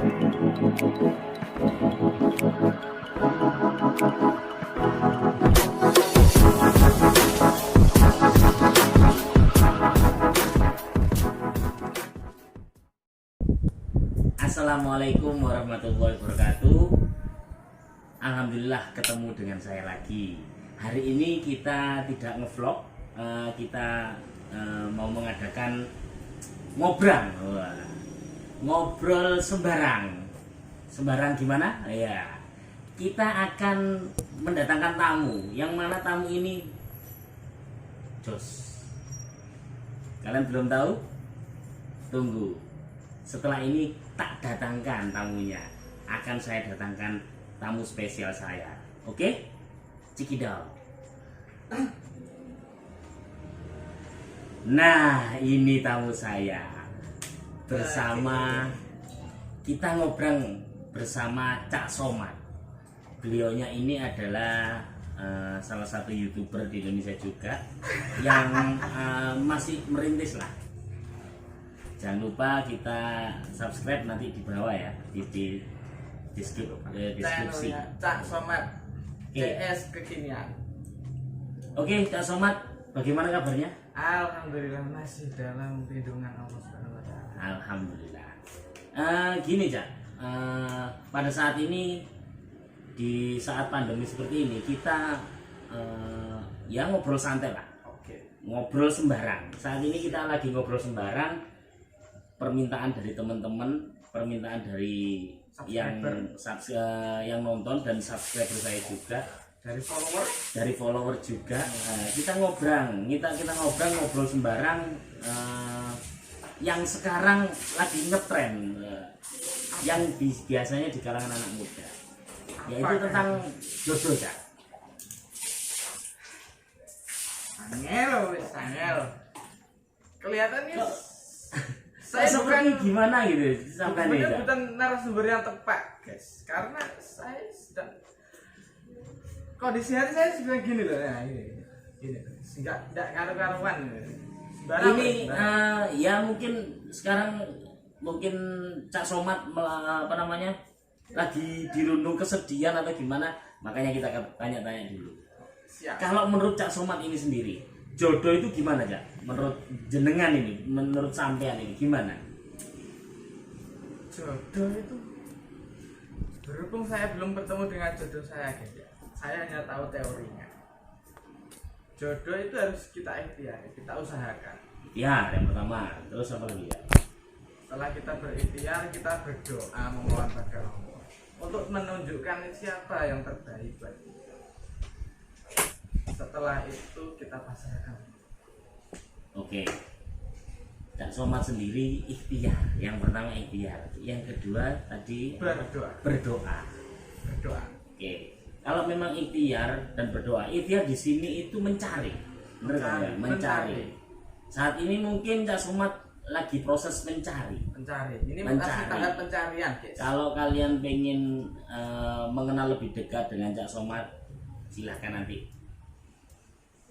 Assalamualaikum warahmatullahi wabarakatuh. Alhamdulillah ketemu dengan saya lagi. Hari ini kita tidak ngevlog, kita mau mengadakan ngobrol. Ngobrol sembarang. Sembarang gimana? Ya, kita akan mendatangkan tamu. Yang mana tamu ini jos. Kalian belum tahu? Tunggu. Setelah ini tak datangkan tamunya, akan saya datangkan tamu spesial saya. Oke? Cikidau. Nah, ini tamu saya. Bersama kita ngobrol bersama Cak Somad. Beliaunya ini adalah salah satu YouTuber di Indonesia juga yang masih merintis lah. Jangan lupa kita subscribe nanti di bawah ya, di deskripsi. Cak Somad CS kekinian. Oke, Cak Somad, bagaimana kabarnya? Alhamdulillah masih dalam lindungan Allah Subhanahu wa taala. Alhamdulillah. Gini, Cak. Pada saat ini, di saat pandemi seperti ini, kita ya ngobrol santai lah. Oke. Ngobrol sembarang. Saat ini kita lagi ngobrol sembarang. Permintaan dari teman-teman, permintaan dari yang nonton dan subscriber saya juga, dari follower juga. Kita ngobrol sembarang yang sekarang lagi ngetren, yang biasanya di kalangan anak muda, yaitu tentang jodoh, Cak. Angel. Kelihatannya Saya seperti gimana gitu sampai nih, bukan narasumber yang tepat, guys, karena saya sedang kondisi hati saya sedang gini loh, ya ini tidak karu-karuan ini ya mungkin sekarang Cak Somad lagi dirundung kesedihan atau gimana, makanya kita tanya-tanya dulu. Siap. Kalau menurut Cak Somad ini sendiri, jodoh itu gimana, Cak? Menurut jenengan ini, menurut sampean ini gimana? Jodoh itu, berhubung saya belum bertemu dengan jodoh saya, guys, ya. Saya hanya tahu teorinya. Jodoh itu harus kita ikhtiar, kita usahakan. Ya, yang pertama. Terus apa lagi, ya? Setelah kita berikhtiar, kita berdoa memohon pada Allah untuk menunjukkan siapa yang terbaik buat kita. Setelah itu kita pasrahkan. Oke. Cak Somad sendiri ikhtiar. Yang pertama ikhtiar, yang kedua tadi berdoa. Oke. Kalau memang ikhtiar dan berdoa, ikhtiar di sini itu mencari. Mencari. Saat ini mungkin Cak Somad lagi proses mencari. Ini masih tahap pencarian, guys. Kalau kalian pengen mengenal lebih dekat dengan Cak Somad, silahkan nanti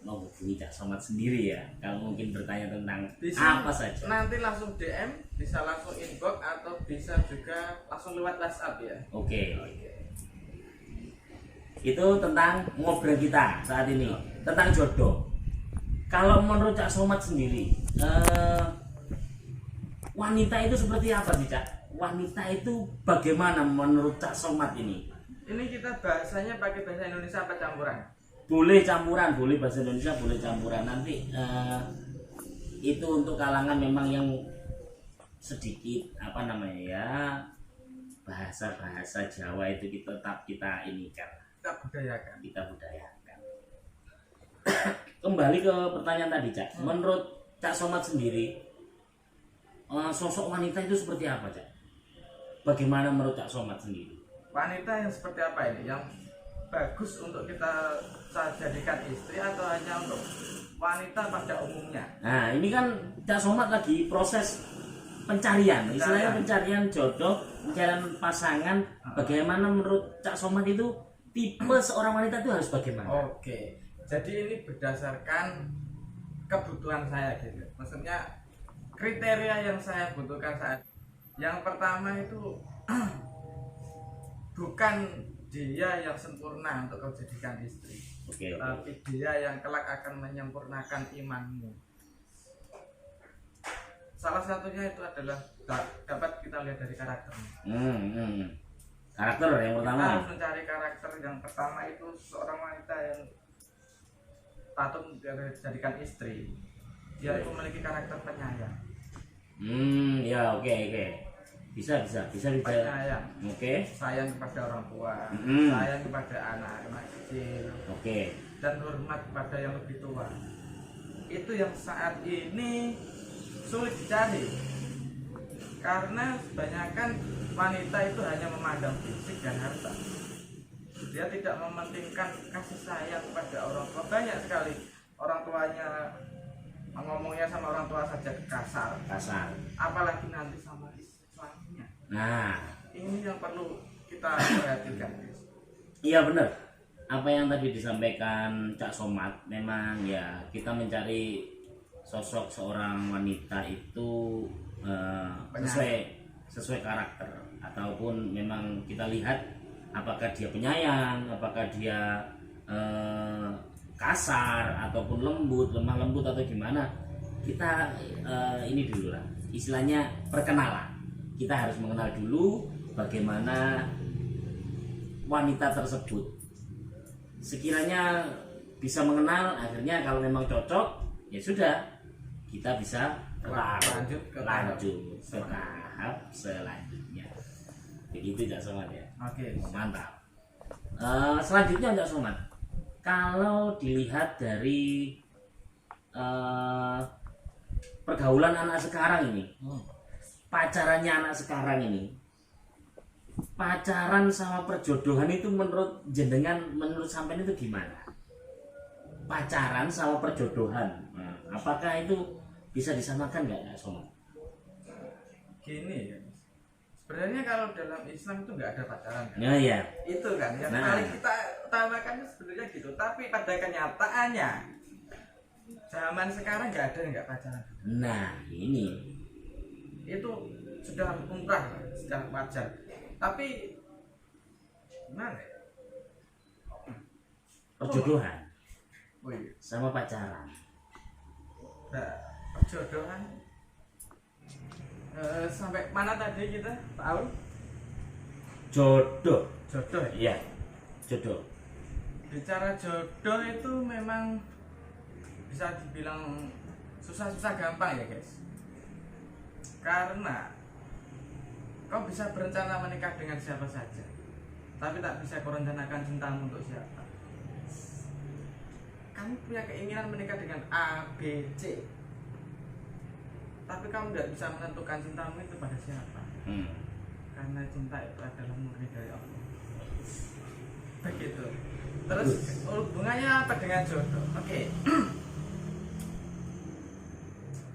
menghubungi Cak Somad sendiri ya. Kalau mungkin bertanya tentang apa saja, nanti langsung DM, bisa langsung inbox atau bisa juga langsung lewat WhatsApp ya. Oke. Itu tentang ngobrol kita saat ini tentang jodoh. Kalau menurut Cak Somad sendiri, wanita itu seperti apa sih, Cak? Wanita itu bagaimana menurut Cak Somad ini? Ini kita bahasanya pakai bahasa Indonesia apa campuran? Boleh campuran, boleh bahasa Indonesia, boleh campuran. Nanti itu untuk kalangan memang yang sedikit bahasa Jawa itu kita inikan, kita budayakan. Kembali ke pertanyaan tadi, Cak. Menurut Cak Somad sendiri, sosok wanita itu seperti apa, Cak? Bagaimana menurut Cak Somad sendiri? Wanita yang seperti apa ini? Yang bagus untuk kita jadikan istri atau hanya untuk wanita pada umumnya? Nah, ini kan Cak Somad lagi proses pencarian. Istilahnya pencarian jodoh, pencarian pasangan. Bagaimana menurut Cak Somad itu tipe seorang wanita itu harus bagaimana? Oke, jadi ini berdasarkan kebutuhan saya gitu. Maksudnya kriteria yang saya butuhkan saat Yang pertama itu bukan dia yang sempurna untuk kau jadikan istri, tapi dia yang kelak akan menyempurnakan imanmu. Salah satunya itu adalah dapat kita lihat dari karakternya. Karakter yang pertama. Kita harus mencari karakter yang pertama itu seorang wanita yang patut dijadikan istri. Dia itu memiliki karakter penyayang. Ya oke. Bisa. Penyayang. Oke. Sayang kepada orang tua, sayang kepada anak kecil. Oke. Dan hormat kepada yang lebih tua. Itu yang saat ini sulit dicari. Karena kebanyakan wanita itu hanya memandang fisik dan harta. Dia tidak mementingkan kasih sayang kepada orang tua. Banyak sekali orang tuanya ngomongnya sama orang tua saja kasar. Apalagi nanti sama suaminya. Nah, ini yang perlu kita perhatikan. Iya benar. Apa yang tadi disampaikan Cak Somad, memang ya kita mencari sosok seorang wanita itu sesuai karakter, ataupun memang kita lihat apakah dia penyayang, apakah dia kasar ataupun lemah lembut atau gimana. Kita ini dulu lah, istilahnya perkenalan. Kita harus mengenal dulu bagaimana wanita tersebut. Sekiranya bisa mengenal, akhirnya kalau memang cocok, ya sudah, kita bisa lanjut ke tahap selanjutnya. Begitu Cak Somad ya. Oke, mantap. Selanjutnya Cak Somad, kalau dilihat dari pergaulan anak sekarang ini, pacarannya anak sekarang ini, pacaran sama perjodohan itu menurut jenengan, menurut sampean itu gimana? Pacaran sama perjodohan, apakah itu bisa disamakan nggak Kak Somad? Gini ya, sebenarnya kalau dalam Islam itu nggak ada pacaran kan? Iya. Itu kan yang paling kita utamakan sebenarnya gitu. Tapi pada kenyataannya zaman sekarang nggak ada yang nggak pacaran. Nah ini itu sudah lumrah, sudah wajar. Tapi gimana ya? Perjodohan sama pacaran. Nah, perjodohan sampai mana tadi kita tahu? Jodoh Ya? Iya, jodoh. Bicara jodoh itu memang bisa dibilang susah-susah gampang ya guys. Karena kau bisa berencana menikah dengan siapa saja, tapi tak bisa kau rencanakan cintamu untuk siapa. Kamu punya keinginan menikah dengan A, B, C, tapi kamu tidak bisa menentukan cintamu itu pada siapa. Karena cinta itu adalah murni dari Allah. Begitu. Terus hubungannya apa dengan jodoh? Oke.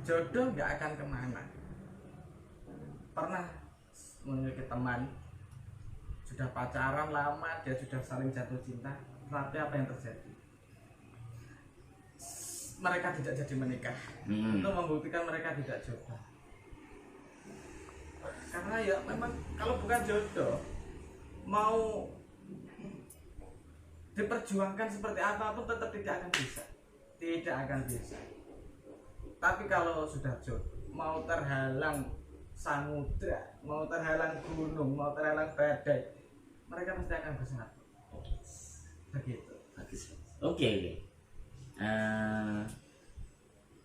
Jodoh nggak akan kemana. Pernah memiliki teman, sudah pacaran lama, dia sudah saling jatuh cinta, tapi apa yang terjadi? Mereka tidak jadi menikah. Itu membuktikan mereka tidak jodoh. Karena ya memang kalau bukan jodoh, mau diperjuangkan seperti apapun tetap tidak akan bisa. Tidak akan bisa. Tapi kalau sudah jodoh, mau terhalang samudra, mau terhalang gunung, mau terhalang badai, mereka pasti akan bersatu. Begitu. Oke.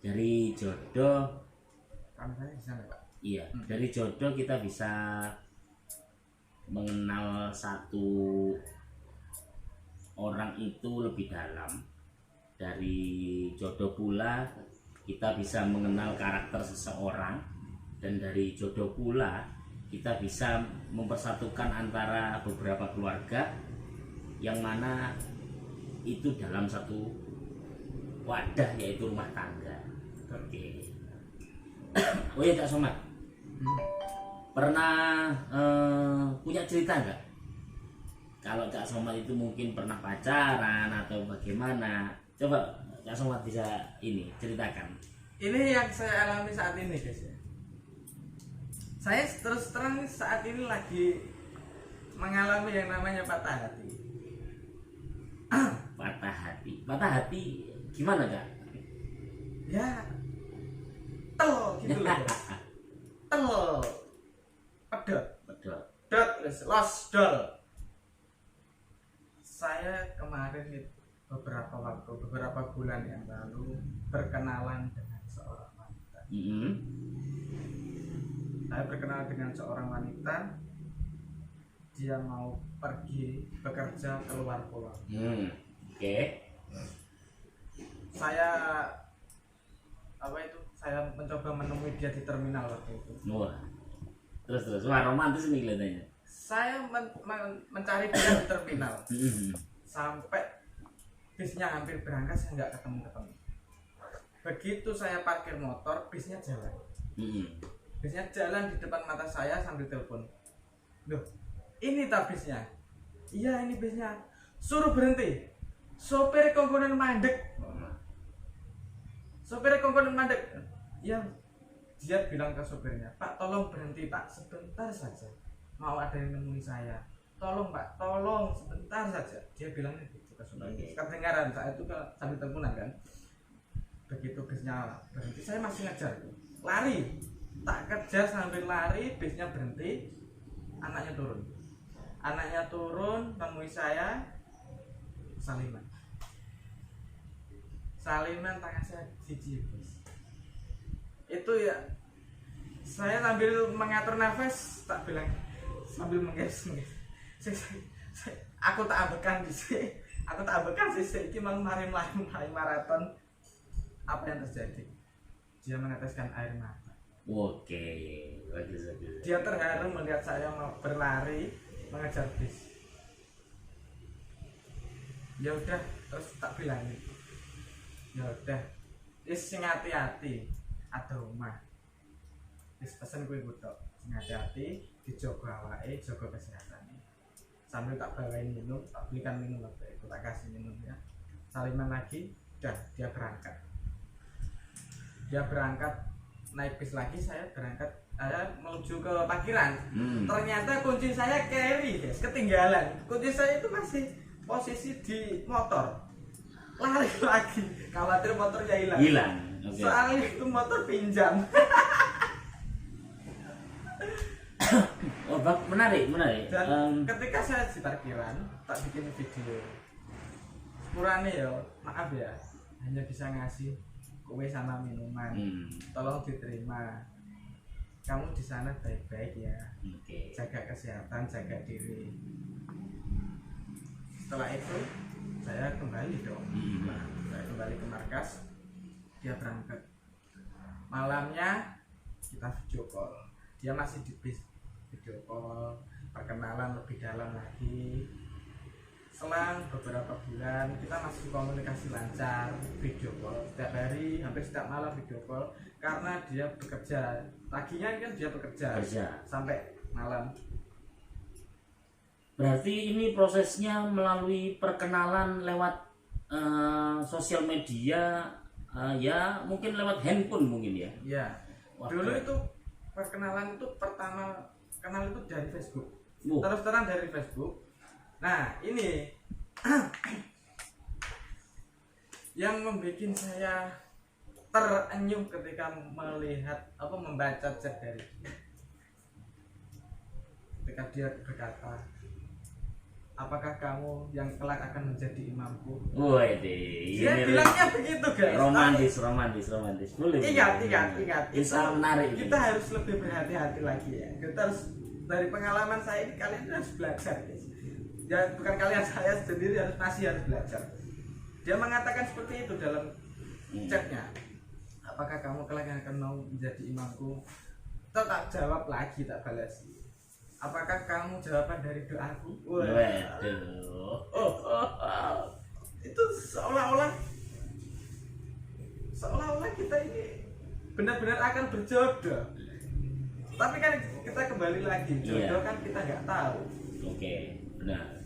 Dari jodoh, kameranya di sana Pak. Iya, dari jodoh kita bisa mengenal satu orang itu lebih dalam. Dari jodoh pula kita bisa mengenal karakter seseorang, dan dari jodoh pula kita bisa mempersatukan antara beberapa keluarga yang mana itu dalam satu wadah, yaitu rumah tangga. Oke. Oh ya Cak Somad, pernah punya cerita nggak? Kalau Cak Somad itu mungkin pernah pacaran atau bagaimana? Coba Cak Somad bisa ini ceritakan. Ini yang saya alami saat ini guys ya. Saya terus terang saat ini lagi mengalami yang namanya patah hati. Patah hati gimana Kak? Ya tel gitu loh. Tel pedot dot los dol. Saya kemarin beberapa bulan yang lalu berkenalan dengan seorang wanita. Saya berkenalan dengan seorang wanita. Dia mau pergi bekerja keluar pulau. Saya mencoba menemui dia di terminal waktu itu. Terus wah romantis nih kelihatannya. Saya mencari dia di terminal sampai bisnya hampir berangkat, saya nggak ketemu. Begitu saya parkir motor, bisnya jalan. Bisnya jalan di depan mata saya sambil telepon. Loh, ini tak bisnya? Iya, ini bisnya. Suruh berhenti. Sopir kongkonan mandek. Ya, dia bilang ke sopirnya, Pak tolong berhenti Pak, sebentar saja. Mau ada yang menemui saya. Tolong Pak, tolong sebentar saja. Dia bilangnya gitu ke sopirnya. Kedengaran saat itu sambil teleponan kan. Begitu bisnya berhenti, saya masih ngejar. Lari. Tak kejar sambil lari, bisnya berhenti. Anaknya turun, temui saya. Saliman tangan saya jijik bos. Itu ya, saya sambil mengatur nafas tak bilang sambil mengges. Aku tak ambekan sih. Iki mau mari maraton. Apa yang terjadi? Dia meneteskan air mata. Oke, bagus. Dia terharu melihat saya mau berlari mengejar bis. Ya udah, terus tak bilangin. Ya udah, sing hati-hati, ada rumah. Pesen kuwi kutok, sing hati-hati, dijaga awake, jaga kesehatan. Sambil tak bawain minum, tak belikan minum waktu itu, tak kasih minum ya. Saliman lagi, udah dia berangkat naik bis lagi, saya berangkat menuju ke parkiran. Ternyata kunci saya carry guys, ketinggalan. Kunci saya itu masih posisi di motor. Lari lagi, khawatir motornya hilang. Okay. Soalnya itu motor pinjam. Menarik. Dan ketika saya di parkiran, tak bikin video. Sepurane ya, maaf ya, hanya bisa ngasih kue sama minuman. Tolong diterima. Kamu di sana baik-baik ya. Jaga kesehatan, jaga diri. Setelah itu saya kembali dong. Saya kembali ke markas. Dia berangkat. Malamnya kita video call. Dia masih di bis. Video call, perkenalan lebih dalam lagi. Selang beberapa bulan kita masih komunikasi lancar, video call setiap hari, hampir setiap malam video call, karena dia bekerja. Paginya kan dia bekerja sampai malam. Berarti ini prosesnya melalui perkenalan lewat sosial media, ya mungkin lewat handphone mungkin ya. Ya. Dulu itu perkenalan itu pertama kenal itu dari Facebook. Terus terang dari Facebook. Nah ini yang membuat saya terenyuh ketika membaca chat dari dia. Ketika dia berkata, apakah kamu yang kelak akan menjadi imamku? Dia bilangnya begitu guys. Romantis. Boleh. Ingat. Itu menarik. Kita harus lebih berhati-hati lagi ya. Kita harus, dari pengalaman saya ini, kalian harus belajar guys. Ya bukan kalian, saya sendiri masih harus belajar. Dia mengatakan seperti itu dalam chatnya. Apakah kamu kelak akan mau menjadi imamku? Tak jawab lagi, tak balas. Apakah kamu jawaban dari doaku? Itu seolah-olah kita ini benar-benar akan berjodoh. Tapi kan kita kembali lagi, jodoh kan kita nggak tahu. Benar.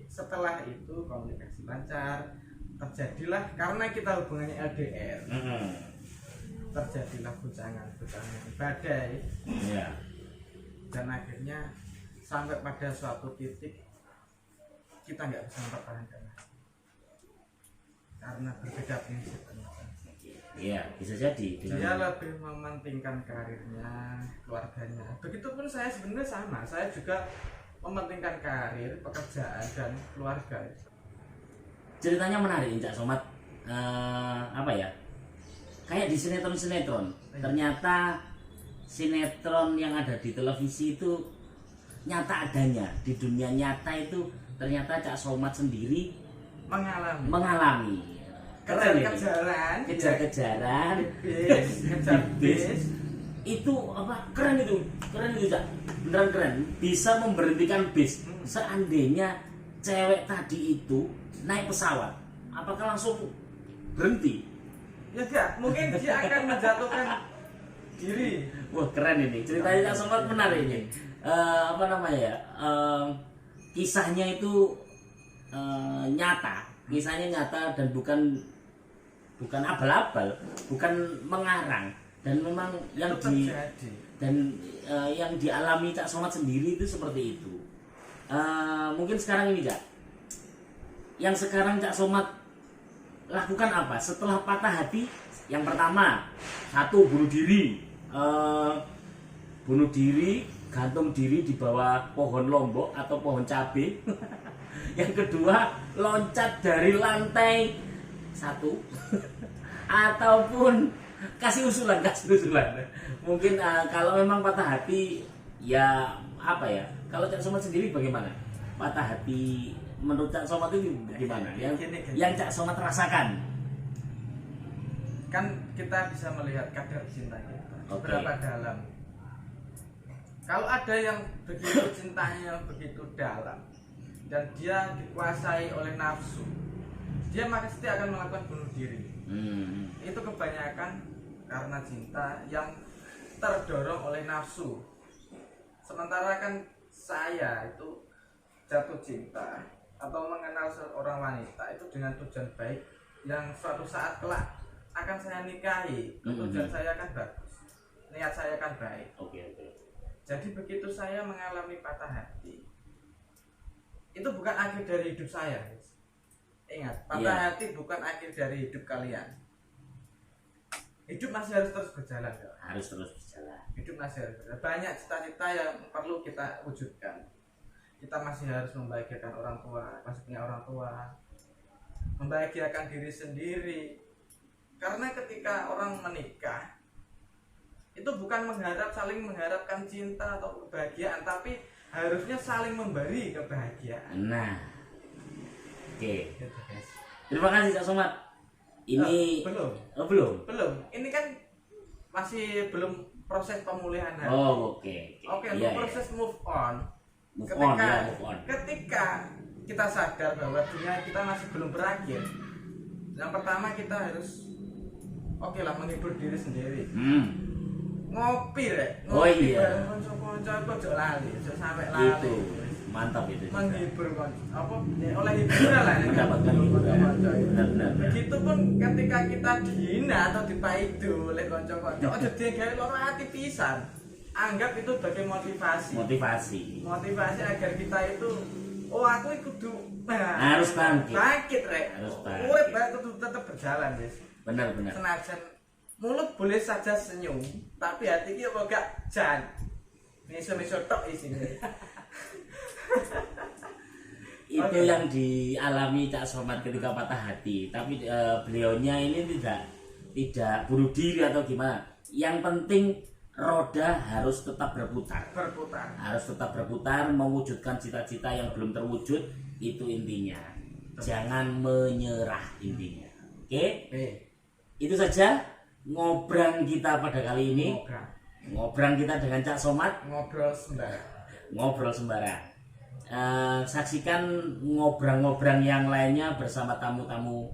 Setelah itu komunikasi lancar, terjadilah karena kita hubungannya LDR. terjadilah guncangan badai. Ya. Dan akhirnya sampai pada suatu titik kita nggak bisa mempertahankan karena berbeda prinsip. Iya, bisa jadi. Dia lebih mementingkan karirnya, keluarganya. Begitupun saya sebenarnya sama. Saya juga mementingkan karir, pekerjaan, dan keluarga. Ceritanya menarik, Cak Somad. Apa ya? Kayak di sinetron-sinetron. Ternyata sinetron yang ada di televisi itu nyata adanya. Di dunia nyata itu ternyata Cak Somad sendiri mengalami. Kejar-kejaran, ngejar bis. Itu apa? Keren itu Cak. Beneran keren. Bisa memberhentikan bis. Seandainya cewek tadi itu naik pesawat, apakah langsung berhenti? Ya enggak, mungkin dia akan menjatuhkan diri. Wah, keren ini. Ceritanya Cak Somad menarik ini. Apa namanya ya? Kisahnya itu nyata. Kisahnya nyata dan bukan abal-abal, bukan mengarang, dan memang yang yang dialami Cak Somad sendiri itu seperti itu. Mungkin sekarang ini Cak, yang sekarang Cak Somad lakukan apa setelah patah hati? Yang pertama, satu, bunuh diri, gantung diri di bawah pohon lombok atau pohon cabai. Yang kedua, loncat dari lantai 1 ataupun kasih usulan. Mungkin kalau memang patah hati, ya apa ya, kalau Cak Somad sendiri bagaimana patah hati menurut Cak Somad itu gimana yang Cak Somad rasakan? Kan kita bisa melihat kadar cinta kita berapa dalam. Kalau ada yang begitu cintanya begitu dalam dan dia dikuasai oleh nafsu, dia pasti akan melakukan bunuh diri. Itu kebanyakan karena cinta yang terdorong oleh nafsu. Sementara kan saya itu jatuh cinta atau mengenal seorang wanita itu dengan tujuan baik yang suatu saat kelak akan saya nikahi. Tujuan saya kan bagus, niat saya kan baik. Jadi begitu saya mengalami patah hati, itu bukan akhir dari hidup saya. Ingat, patah hati bukan akhir dari hidup kalian. Hidup masih harus terus berjalan. Hidup masih harus berjalan. Banyak cita-cita yang perlu kita wujudkan. Kita masih harus membahagiakan orang tua, masih punya orang tua, membahagiakan diri sendiri. Karena ketika orang menikah, itu bukan saling mengharapkan cinta atau kebahagiaan, tapi harusnya saling memberi kebahagiaan. Nah, oke. Terima kasih Cak Somad. Ini belum. Ini kan masih belum proses pemulihan hati. Oke, untuk proses move on. Ketika kita sadar bahwa dunia kita masih belum berakhir, yang pertama kita harus menghibur diri sendiri. Ngopi bareng kanca-kanca kok lali, sampai lali. Itu mantap itu. Menghibur oleh hiburan lah. Mendapatkan hiburan. Benar. Begitupun ketika kita dihina atau dipaido oleh kanca-kanca, aja digawe loro ati pisan. Anggap itu sebagai motivasi agar kita itu aku kudu harus bangkit urip kudu tetap berjalan guys. Benar. Senajan mulut boleh saja senyum, tapi hati ki kok gak jan. Miso-miso tok isine. Itu yang dialami Cak Somad ketika patah hati, tapi beliaunya ini tidak bunuh diri atau gimana. Yang penting roda harus tetap berputar. Harus tetap berputar, mewujudkan cita-cita yang belum terwujud, itu intinya. Jangan menyerah intinya. Oke? Itu saja ngobrang kita pada kali ini. Ngobrang kita dengan Cak Somad. Ngobrol sembarang. Saksikan ngobrang-ngobrang yang lainnya bersama tamu-tamu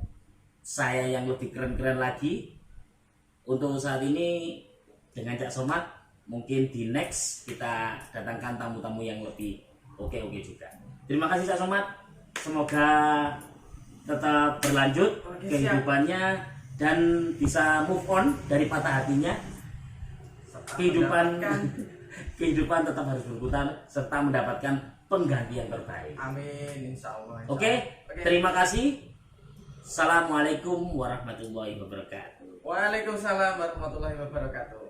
saya yang lebih keren-keren lagi. Untuk saat ini dengan Cak Somad, mungkin di next kita datangkan tamu-tamu yang lebih oke juga. Terima kasih Cak Somad. Semoga tetap berlanjut kehidupannya dan bisa move on dari patah hatinya. Kehidupan tetap harus berputar serta mendapatkan pengganti yang terbaik. Amin, insya Allah. Oke, terima kasih. Assalamualaikum warahmatullahi wabarakatuh. Waalaikumsalam warahmatullahi wabarakatuh.